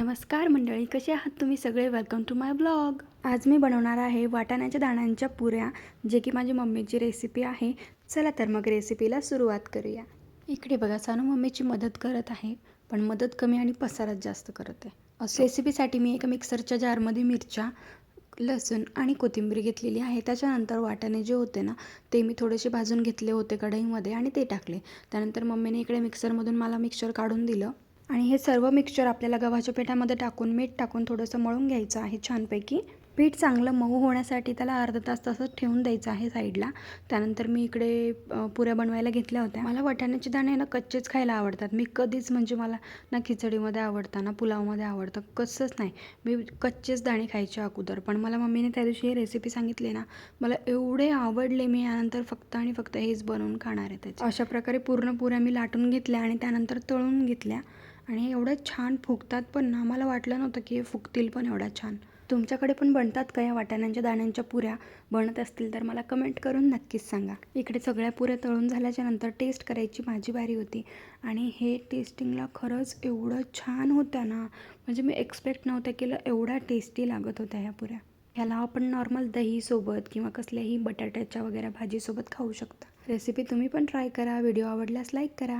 नमस्कार मंडळी, कसे आहात तुम्ही सगळे? Welcome to my blog. आज मी बनवणार आहे वाटाण्याच्या दाण्यांच्या पुऱ्या, जे की माझी मम्मीची रेसिपी आहे. चला तर मग रेसिपीला सुरुवात करूया. इकडे बघा, सानू मम्मीची मदत करत आहे, पण मदत कमी आणि पसाराच जास्त करत आहे. असं रेसिपीसाठी मी एका मिक्सरच्या जारमध्ये मिरच्या, लसूण आणि कोथिंबीर घेतलेली आहे. त्याच्यानंतर वाटाणे जे होते ना, ते मी थोडेसे भाजून घेतले होते कढईमध्ये आणि ते टाकले. त्यानंतर मम्मीने इकडे मिक्सरमधून मला मिक्सचर काढून दिलं आणि हे सर्व मिक्सचर आपल्याला गव्हाच्या पिठामध्ये टाकून मीठ टाकून थोडंसं मळून घ्यायचं आहे छानपैकी. पीठ चांगलं मऊ होण्यासाठी त्याला अर्धा तास तसंच ठेवून द्यायचं आहे साईडला. त्यानंतर मी इकडे पुऱ्या बनवायला घेतल्या होत्या. मला वाटाण्याचे दाणे ना कच्चेच खायला आवडतात. मी कधीच म्हणजे मला ना खिचडीमध्ये आवडतं ना पुलावमध्ये आवडतं, कसंच नाही. मी कच्चेच दाणे खायचे अगोदर, पण मला मम्मीने त्या दिवशी ही रेसिपी सांगितली ना, मला एवढे आवडले, मी यानंतर फक्त आणि फक्त हेच बनवून खाणार आहे त्याचे. अशा प्रकारे पूर्ण पुऱ्या मी लाटून घेतल्या आणि त्यानंतर तळून घेतल्या आणि एवढं छान फुगतात पण ना, मला वाटलं नव्हतं की हे फुगतील पण एवढा छान. तुमच्याकडे पण बनतात का या वाटाण्याच्या दाण्यांच्या पुऱ्या? बनत असतील तर मला कमेंट करून नक्कीच सांगा. इकडे सगळ्या पुऱ्या तळून झाल्याच्या नंतर टेस्ट करायची माझी बारी होती आणि हे टेस्टिंगला खरंच एवढं छान होतं ना, म्हणजे मी एक्सपेक्ट नव्हतं केलं एवढ्या टेस्टी लागत होत्या ह्या पुऱ्या. ह्याला आपण नॉर्मल दहीसोबत किंवा कसल्याही बटाट्याच्या वगैरे भाजीसोबत खाऊ शकता. रेसिपी तुम्ही पण ट्राय करा. व्हिडिओ आवडल्यास लाईक करा.